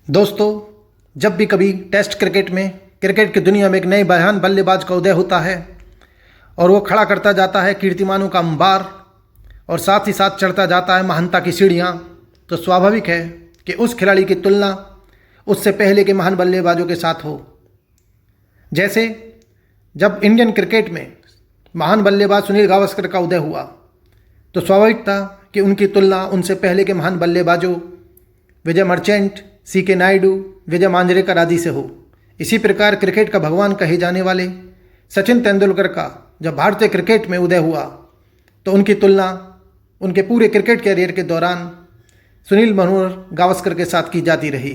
दोस्तों, जब भी कभी टेस्ट क्रिकेट में क्रिकेट की दुनिया में एक नए महान बल्लेबाज का उदय होता है और वो खड़ा करता जाता है कीर्तिमानों का अंबार और साथ ही साथ चढ़ता जाता है महानता की सीढ़ियाँ, तो स्वाभाविक है कि उस खिलाड़ी की तुलना उससे पहले के महान बल्लेबाजों के साथ हो। जैसे जब इंडियन क्रिकेट में महान बल्लेबाज सुनील गावस्कर का उदय हुआ तो स्वाभाविक था कि उनकी तुलना उनसे पहले के महान बल्लेबाजों विजय मर्चेंट, सीके नायडू, विजय मांजरेकर आदि से हो। इसी प्रकार क्रिकेट का भगवान कहे जाने वाले सचिन तेंदुलकर का जब भारतीय क्रिकेट में उदय हुआ तो उनकी तुलना उनके पूरे क्रिकेट कैरियर के दौरान सुनील मनोहर गावस्कर के साथ की जाती रही।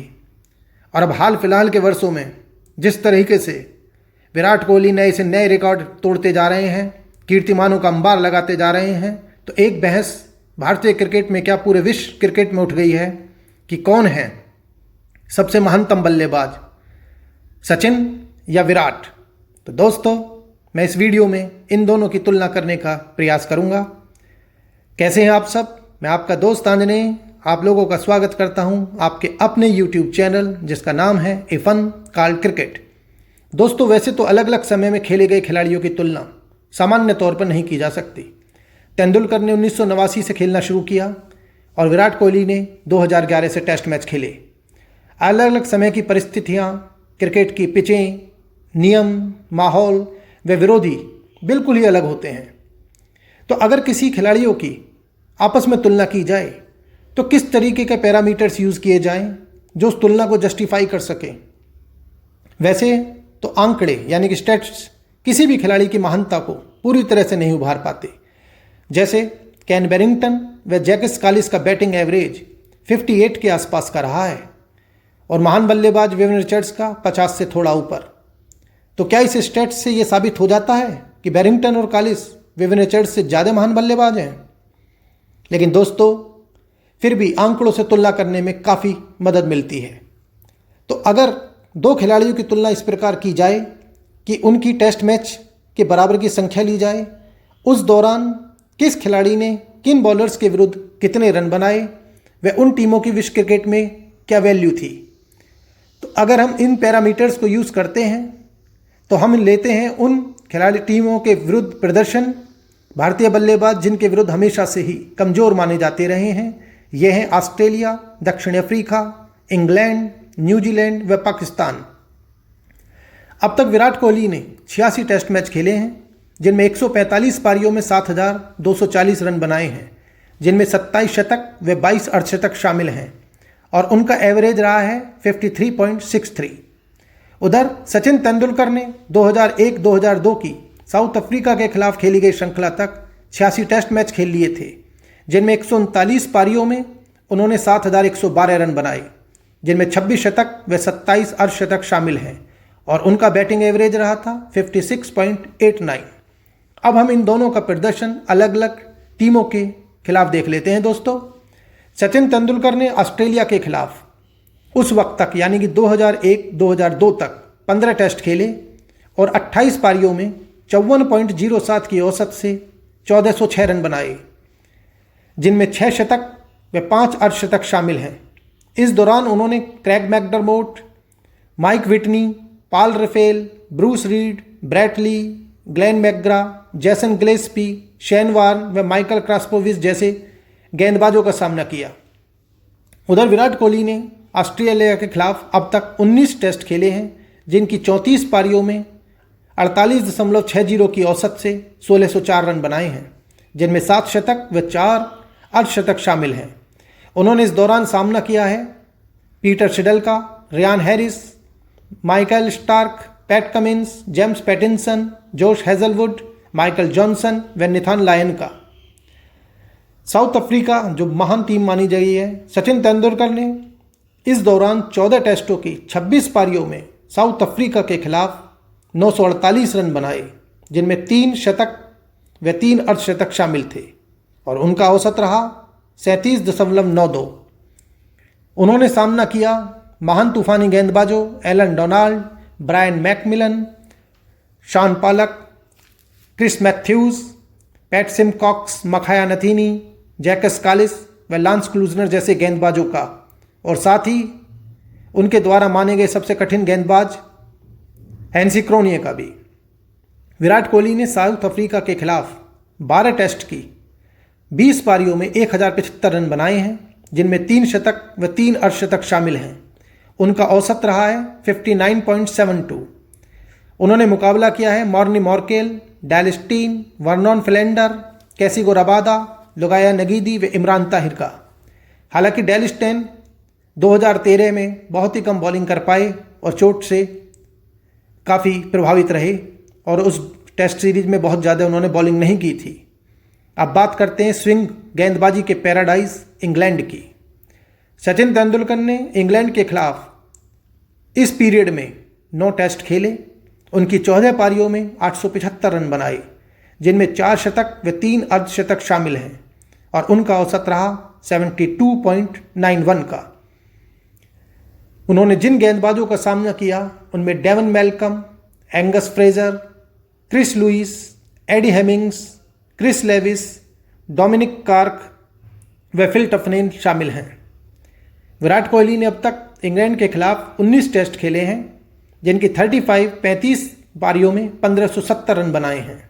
और अब हाल फिलहाल के वर्षों में जिस तरीके से विराट कोहली नए से नए रिकॉर्ड तोड़ते जा रहे हैं, कीर्तिमानों का अंबार लगाते जा रहे हैं, तो एक बहस भारतीय क्रिकेट में क्या पूरे विश्व क्रिकेट में उठ गई है कि कौन है सबसे महानतम बल्लेबाज, सचिन या विराट। तो दोस्तों, मैं इस वीडियो में इन दोनों की तुलना करने का प्रयास करूंगा। कैसे हैं आप सब? मैं आपका दोस्त आंजनेय आप लोगों का स्वागत करता हूं आपके अपने यूट्यूब चैनल जिसका नाम है ए फन कॉल्ड क्रिकेट। दोस्तों, वैसे तो अलग अलग समय में खेले गए खिलाड़ियों की तुलना सामान्य तौर पर नहीं की जा सकती। तेंदुलकर ने 1989 से खेलना शुरू किया और विराट कोहली ने 2011 से टेस्ट मैच खेले। अलग अलग समय की परिस्थितियाँ, क्रिकेट की पिचें, नियम, माहौल व विरोधी बिल्कुल ही अलग होते हैं। तो अगर किसी खिलाड़ियों की आपस में तुलना की जाए तो किस तरीके के पैरामीटर्स यूज़ किए जाएं जो उस तुलना को जस्टिफाई कर सकें। वैसे तो आंकड़े यानी कि स्टैट्स किसी भी खिलाड़ी की महानता को पूरी तरह से नहीं उभार पाते। जैसे केन बेरिंगटन व जैक कालिस का बैटिंग एवरेज 58 के आसपास का रहा है और महान बल्लेबाज विवियन रिचर्ड्स का 50 से थोड़ा ऊपर। तो क्या इस स्टैट्स से ये साबित हो जाता है कि बेरिंगटन और कालिस विवियन रिचर्ड्स से ज़्यादा महान बल्लेबाज हैं? लेकिन दोस्तों, फिर भी आंकड़ों से तुलना करने में काफ़ी मदद मिलती है। तो अगर दो खिलाड़ियों की तुलना इस प्रकार की जाए कि उनकी टेस्ट मैच के बराबर की संख्या ली जाए, उस दौरान किस खिलाड़ी ने किन बॉलर्स के विरुद्ध कितने रन बनाए व उन टीमों की विश्व क्रिकेट में क्या वैल्यू थी, तो अगर हम इन पैरामीटर्स को यूज़ करते हैं तो हम लेते हैं उन खिलाड़ी टीमों के विरुद्ध प्रदर्शन, भारतीय बल्लेबाज जिनके विरुद्ध हमेशा से ही कमज़ोर माने जाते रहे हैं। ये हैं ऑस्ट्रेलिया, दक्षिण अफ्रीका, इंग्लैंड, न्यूजीलैंड व पाकिस्तान। अब तक विराट कोहली ने 86 टेस्ट मैच खेले हैं जिनमें 145 पारियों में 7,240 रन बनाए हैं, जिनमें 27 शतक व 22 अर्धशतक शामिल हैं और उनका एवरेज रहा है 53.63। उधर सचिन तेंदुलकर ने 2001-2002 की साउथ अफ्रीका के खिलाफ खेली गई श्रृंखला तक 86 टेस्ट मैच खेल लिए थे, जिनमें 139 पारियों में उन्होंने 7,112 रन बनाए, जिनमें 26 शतक व 27 अर्धशतक शामिल हैं और उनका बैटिंग एवरेज रहा था 56.89। अब हम इन दोनों का प्रदर्शन अलग अलग टीमों के खिलाफ देख लेते हैं। दोस्तों, सचिन तेंदुलकर ने ऑस्ट्रेलिया के खिलाफ उस वक्त तक यानी कि 2001-2002 तक 15 टेस्ट खेले और 28 पारियों में 54.07 की औसत से 1406 रन बनाए, जिनमें 6 शतक व 5 अर्धशतक शामिल हैं। इस दौरान उन्होंने Craig McDermott, Mike Whitney, Paul Reiffel, Bruce Reid, Brett Lee, Glenn McGrath, Jason Gillespie, Shane Warne व माइकल क्रॉसपोविच जैसे गेंदबाजों का सामना किया। उधर विराट कोहली ने ऑस्ट्रेलिया के खिलाफ अब तक 19 टेस्ट खेले हैं, जिनकी 34 पारियों में 48.60 की औसत से 1604 रन बनाए हैं, जिनमें 7 शतक व 4 अर्धशतक शामिल हैं। उन्होंने इस दौरान सामना किया है पीटर सिडल का, Ryan Harris, Michael Starc, Pat Cummins, James Pattinson, Josh Hazlewood, Michael Johnson व निथान लायन का। साउथ अफ्रीका जो महान टीम मानी गई है, सचिन तेंदुलकर ने इस दौरान 14 टेस्टों की 26 पारियों में साउथ अफ्रीका के खिलाफ 948 रन बनाए, जिनमें 3 शतक व 3 अर्धशतक शामिल थे और उनका औसत रहा 37.92। उन्होंने सामना किया महान तूफानी गेंदबाजों Allan Donald, Brian McMillan, Shaun Pollock, Chris Matthews, Pat Symcox, Makhaya Ntini, Jacques Kallis व लांस क्लूजनर जैसे गेंदबाजों का, और साथ ही उनके द्वारा माने गए सबसे कठिन गेंदबाज हैंसी क्रोनिये का भी। विराट कोहली ने साउथ अफ्रीका के खिलाफ 12 टेस्ट की 20 पारियों में 1075 रन बनाए हैं, जिनमें 3 शतक व 3 अर्धशतक शामिल हैं। उनका औसत रहा है 59.72। उन्होंने मुकाबला किया है Morne Morkel, Dale Steyn, Vernon Philander, Kagiso Rabada, लुगाया नगीदी व इमरान ताहिर का। हालांकि डैल स्टेन 2013 में बहुत ही कम बॉलिंग कर पाए और चोट से काफ़ी प्रभावित रहे और उस टेस्ट सीरीज में बहुत ज़्यादा उन्होंने बॉलिंग नहीं की थी। अब बात करते हैं स्विंग गेंदबाजी के पैराडाइज इंग्लैंड की। सचिन तेंदुलकर ने इंग्लैंड के खिलाफ इस पीरियड में 9 टेस्ट खेले। उनकी 14 पारियों में 875 रन बनाए, जिनमें 4 शतक व 3 अर्धशतक शामिल हैं और उनका औसत रहा 72.91 का। उन्होंने जिन गेंदबाजों का सामना किया उनमें Devon Malcolm, Angus Fraser, Chris Lewis, Eddie Hemmings, Chris Lewis, Dominic Cork व फिल टफनेन शामिल हैं। विराट कोहली ने अब तक इंग्लैंड के खिलाफ 19 टेस्ट खेले हैं, जिनकी 35 पारियों में 1570 रन बनाए हैं।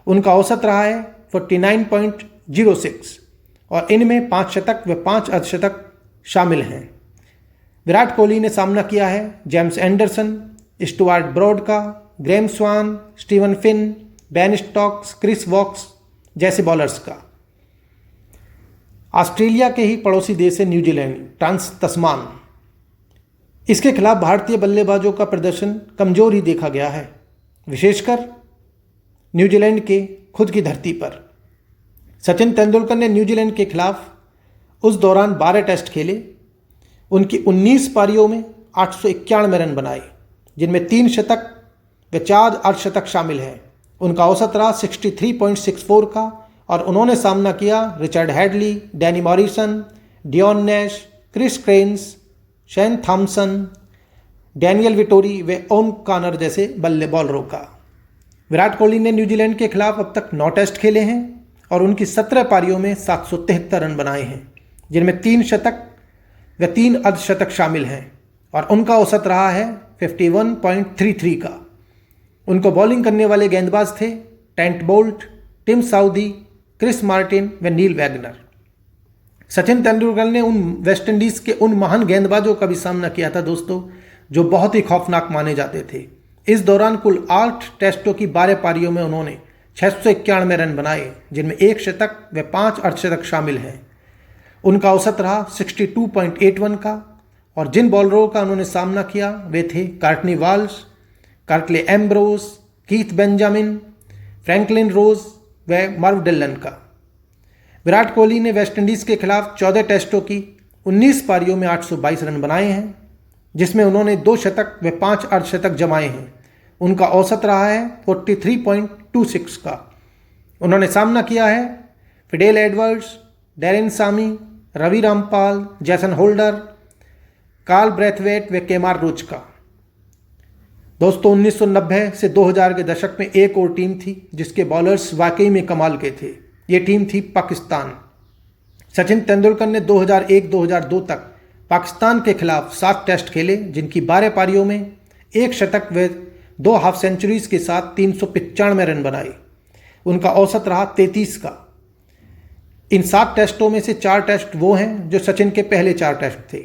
उनका औसत रहा है 49.06 और इनमें 5 शतक व 5 अर्धशतक शामिल हैं। विराट कोहली ने सामना किया है जेम्स एंडरसन, स्टुअर्ट ब्रॉड का, Graeme Swann, Steven Finn, Ben Stokes, Chris Woakes जैसे बॉलर्स का। ऑस्ट्रेलिया के ही पड़ोसी देश है न्यूजीलैंड, ट्रांस तस्मान। इसके खिलाफ भारतीय बल्लेबाजों का प्रदर्शन कमजोर ही देखा गया है, विशेषकर न्यूजीलैंड के खुद की धरती पर। सचिन तेंदुलकर ने न्यूजीलैंड के खिलाफ उस दौरान 12 टेस्ट खेले। उनकी 19 पारियों में 891 रन बनाए, जिनमें 3 शतक व 4 अर्धशतक शामिल हैं। उनका औसत रहा 63.64 का और उन्होंने सामना किया Richard Hadlee, Danny Morrison, Dion Nash, Chris Cairns, Shane Thomson, Daniel Vettori व ओन कॉनर जैसे बल्ले बॉलरों का। विराट कोहली ने न्यूजीलैंड के खिलाफ अब तक 9 टेस्ट खेले हैं और उनकी 17 पारियों में 773 रन बनाए हैं, जिनमें 3 शतक व 3 अर्धशतक शामिल हैं और उनका औसत रहा है 51.33 का। उनको बॉलिंग करने वाले गेंदबाज थे Trent Boult, Tim Southee, Chris Martin व नील वैगनर। सचिन तेंदुलकर ने उन वेस्टइंडीज़ के उन महान गेंदबाजों का भी सामना किया था दोस्तों, जो बहुत ही खौफनाक माने जाते थे। इस दौरान कुल 8 टेस्टों की 12 पारियों में उन्होंने 691 रन बनाए, जिनमें 1 शतक व 5 अर्धशतक शामिल हैं। उनका औसत रहा 62.81 का और जिन बॉलरों का उन्होंने सामना किया वे थे Courtney Walsh, Curtly Ambrose, Keith Benjamin, Franklyn Rose व मर्व डिलन का। विराट कोहली ने वेस्टइंडीज़ के खिलाफ 14 टेस्टों की 19 पारियों में 822 रन बनाए हैं, जिसमें उन्होंने 2 शतक व 5 अर्धशतक जमाए हैं। उनका औसत रहा है 43.26 का। उन्होंने सामना किया है Fidel Edwards, Darren Sammy, Ravi Rampaul, Jason Holder, Karl Brathwaite व केमार रोच का। दोस्तों 1990 से 2000 के दशक में एक और टीम थी जिसके बॉलर्स वाकई में कमाल के थे। ये टीम थी पाकिस्तान। सचिन तेंदुलकर ने 2001-2002 तक पाकिस्तान के खिलाफ 7 टेस्ट खेले, जिनकी 12 पारियों में 1 शतक व 2 हाफ सेंचुरीज के साथ 395 रन बनाए। उनका औसत रहा 33 का। इन 7 टेस्टों में से 4 टेस्ट वो हैं जो सचिन के पहले 4 टेस्ट थे।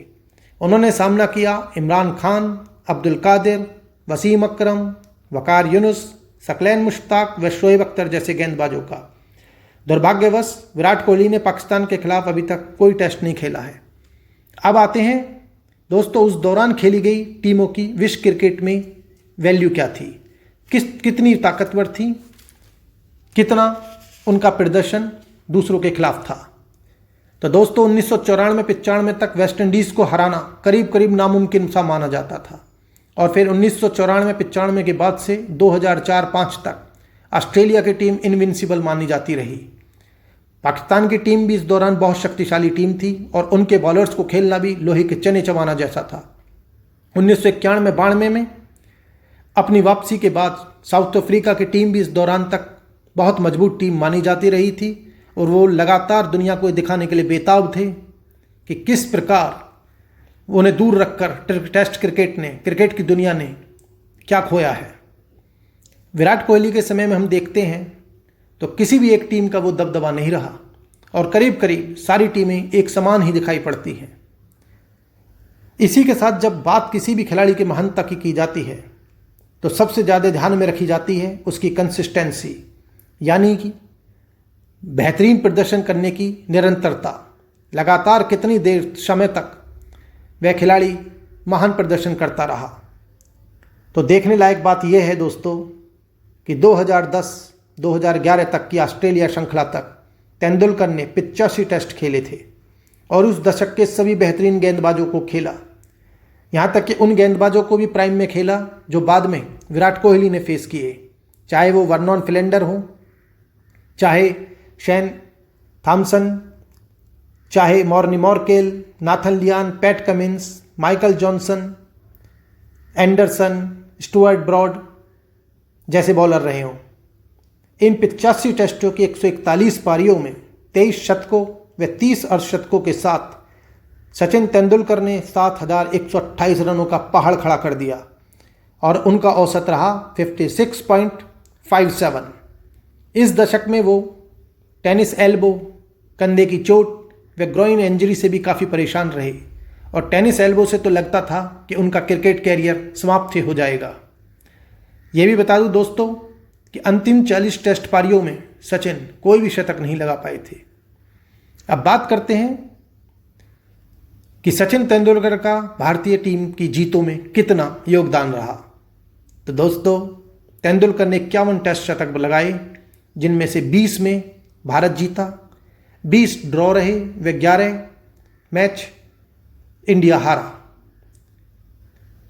उन्होंने सामना किया इमरान खान, अब्दुल कादिर, वसीम अकरम, वकार यूनुस, सकलैन मुश्ताक व शोएब अख्तर जैसे गेंदबाजों का। दुर्भाग्यवश विराट कोहली ने पाकिस्तान के खिलाफ अभी तक कोई टेस्ट नहीं खेला है। अब आते हैं दोस्तों उस दौरान खेली गई टीमों की विश्व क्रिकेट में वैल्यू क्या थी, कितनी ताकतवर थी, कितना उनका प्रदर्शन दूसरों के खिलाफ था। तो दोस्तों 1994-95 तक वेस्टइंडीज़ को हराना करीब करीब नामुमकिन सा माना जाता था और फिर 1994-95 के बाद से 2004-05 तक ऑस्ट्रेलिया की टीम इनविंसिबल मानी जाती रही। पाकिस्तान की टीम भी इस दौरान बहुत शक्तिशाली टीम थी और उनके बॉलर्स को खेलना भी लोहे के चने चबाना जैसा था। 1991-92 में अपनी वापसी के बाद साउथ अफ्रीका की टीम भी इस दौरान तक बहुत मजबूत टीम मानी जाती रही थी और वो लगातार दुनिया को दिखाने के लिए बेताब थे कि किस प्रकार उन्हें दूर रखकर टेस्ट क्रिकेट की दुनिया ने क्या खोया है। विराट कोहली के समय में हम देखते हैं तो किसी भी एक टीम का वो दबदबा नहीं रहा और करीब करीब सारी टीमें एक समान ही दिखाई पड़ती हैं। इसी के साथ जब बात किसी भी खिलाड़ी की महानता की जाती है तो सबसे ज़्यादा ध्यान में रखी जाती है उसकी कंसिस्टेंसी, यानी कि बेहतरीन प्रदर्शन करने की निरंतरता। लगातार कितनी देर समय तक वह खिलाड़ी महान प्रदर्शन करता रहा। तो देखने लायक बात यह है दोस्तों कि 2010-2011 तक की ऑस्ट्रेलिया श्रृंखला तक तेंदुलकर ने 85 टेस्ट खेले थे और उस दशक के सभी बेहतरीन गेंदबाजों को खेला, यहाँ तक कि उन गेंदबाजों को भी प्राइम में खेला जो बाद में विराट कोहली ने फेस किए, चाहे वो वर्नॉन फिलेंडर हो, चाहे शेन थॉमसन, चाहे Morne Morkel, Nathan Lyon, Pat Cummins, Michael Johnson, Anderson, Stuart Broad जैसे बॉलर रहे हों। इन 85 टेस्टों की 141 पारियों में 23 शतकों व 30 अर्धशतकों के साथ सचिन तेंदुलकर ने 7,128 रनों का पहाड़ खड़ा कर दिया और उनका औसत रहा 56.57। इस दशक में वो टेनिस एल्बो, कंधे की चोट व ग्रोइन इंजरी से भी काफ़ी परेशान रहे और टेनिस एल्बो से तो लगता था कि उनका क्रिकेट कैरियर समाप्त हो जाएगा। ये भी बता दूं दोस्तों कि अंतिम 40 टेस्ट पारियों में सचिन कोई भी शतक नहीं लगा पाए थे। अब बात करते हैं कि सचिन तेंदुलकर का भारतीय टीम की जीतों में कितना योगदान रहा। तो दोस्तों तेंदुलकर ने 51 टेस्ट शतक लगाए, जिनमें से 20 में भारत जीता, 20 ड्रॉ रहे व 11 मैच इंडिया हारा।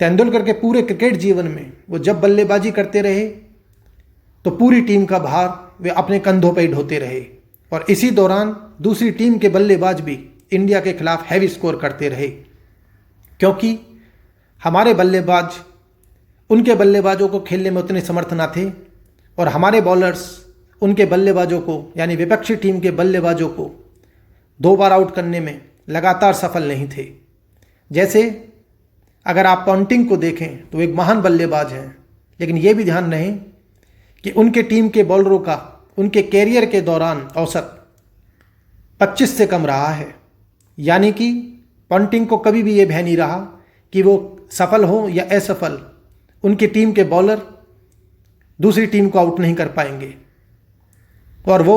तेंदुलकर के पूरे क्रिकेट जीवन में वो जब बल्लेबाजी करते रहे तो पूरी टीम का भार वे अपने कंधों पर ढोते रहे और इसी दौरान दूसरी टीम के बल्लेबाज भी इंडिया के खिलाफ हैवी स्कोर करते रहे, क्योंकि हमारे बल्लेबाज उनके बल्लेबाजों को खेलने में उतने समर्थ न थे और हमारे बॉलर्स उनके बल्लेबाजों को यानी विपक्षी टीम के बल्लेबाजों को 2 बार आउट करने में लगातार सफल नहीं थे। जैसे अगर आप पॉन्टिंग को देखें तो एक महान बल्लेबाज हैं, लेकिन ये भी ध्यान रहे कि उनके टीम के बॉलरों का उनके कैरियर के दौरान औसत 25 से कम रहा है, यानी कि पॉन्टिंग को कभी भी ये भय नहीं रहा कि वो सफल हो या असफल, उनकी टीम के बॉलर दूसरी टीम को आउट नहीं कर पाएंगे और वो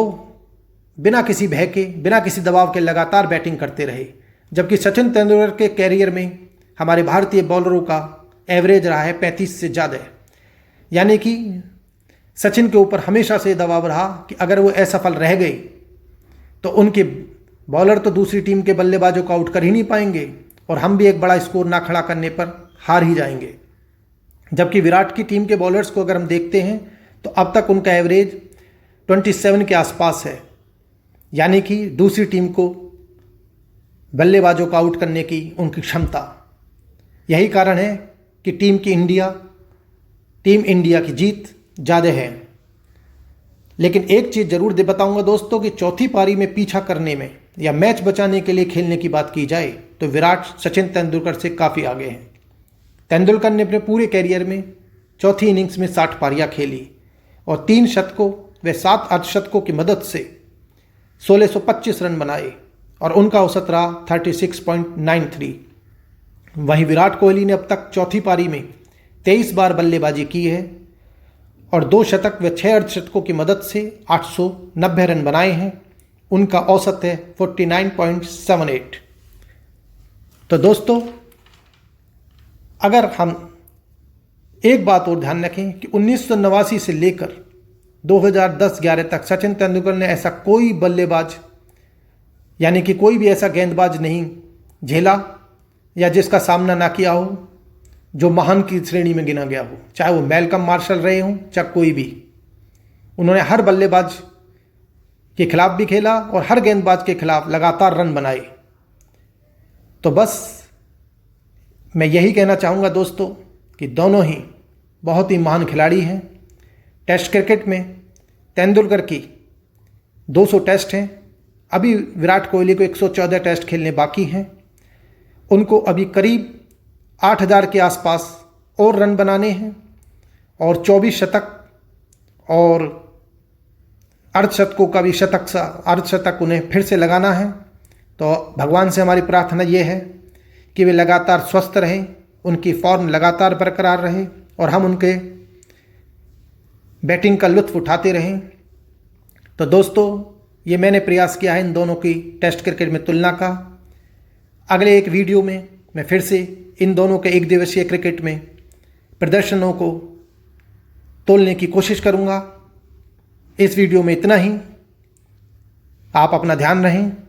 बिना किसी भय के, बिना किसी दबाव के लगातार बैटिंग करते रहे। जबकि सचिन तेंदुलकर के कैरियर में हमारे भारतीय बॉलरों का एवरेज रहा है 35 से ज़्यादा, यानी कि सचिन के ऊपर हमेशा से दबाव रहा कि अगर वो असफल रह गए तो उनके बॉलर तो दूसरी टीम के बल्लेबाजों को आउट कर ही नहीं पाएंगे और हम भी एक बड़ा स्कोर ना खड़ा करने पर हार ही जाएंगे। जबकि विराट की टीम के बॉलर्स को अगर हम देखते हैं तो अब तक उनका एवरेज 27 के आसपास है, यानी कि दूसरी टीम को बल्लेबाजों को आउट करने की उनकी क्षमता। यही कारण है कि टीम इंडिया की जीत ज़्यादा है। लेकिन एक चीज़ ज़रूर बताऊंगा दोस्तों कि चौथी पारी में पीछा करने में या मैच बचाने के लिए खेलने की बात की जाए तो विराट सचिन तेंदुलकर से काफ़ी आगे हैं। तेंदुलकर ने अपने पूरे कैरियर में चौथी इनिंग्स में 60 पारियां खेली और 3 शतकों व 7 अर्धशतकों की मदद से 1625 रन बनाए और उनका औसत रहा 36.93। वहीं विराट कोहली ने अब तक चौथी पारी में 23 बार बल्लेबाजी की है और 2 शतक व 6 अर्धशतकों की मदद से 890 रन बनाए हैं। उनका औसत है 49.78। तो दोस्तों अगर हम एक बात और ध्यान रखें कि 1989 से लेकर 2010-11 तक सचिन तेंदुलकर ने ऐसा कोई बल्लेबाज यानी कि कोई भी ऐसा गेंदबाज नहीं झेला या जिसका सामना ना किया हो जो महान की श्रेणी में गिना गया हो, चाहे वो मैल्कम मार्शल रहे हों चाहे कोई भी। उन्होंने हर बल्लेबाज के खिलाफ भी खेला और हर गेंदबाज के खिलाफ लगातार रन बनाए। तो बस मैं यही कहना चाहूँगा दोस्तों कि दोनों ही बहुत ही महान खिलाड़ी हैं। टेस्ट क्रिकेट में तेंदुलकर की 200 टेस्ट हैं, अभी विराट कोहली को 114 टेस्ट खेलने बाकी हैं उनको अभी करीब 8,000 के आसपास और रन बनाने हैं और 24 शतक और अर्धशतकों का भी अर्धशतक उन्हें फिर से लगाना है। तो भगवान से हमारी प्रार्थना ये है कि वे लगातार स्वस्थ रहें, उनकी फॉर्म लगातार बरकरार रहे और हम उनके बैटिंग का लुत्फ़ उठाते रहें। तो दोस्तों, ये मैंने प्रयास किया है इन दोनों की टेस्ट क्रिकेट में तुलना का। अगले एक वीडियो में मैं फिर से इन दोनों के एक दिवसीय क्रिकेट में प्रदर्शनों को तोलने की कोशिश करूँगा। इस वीडियो में इतना ही। आप अपना ध्यान रखें।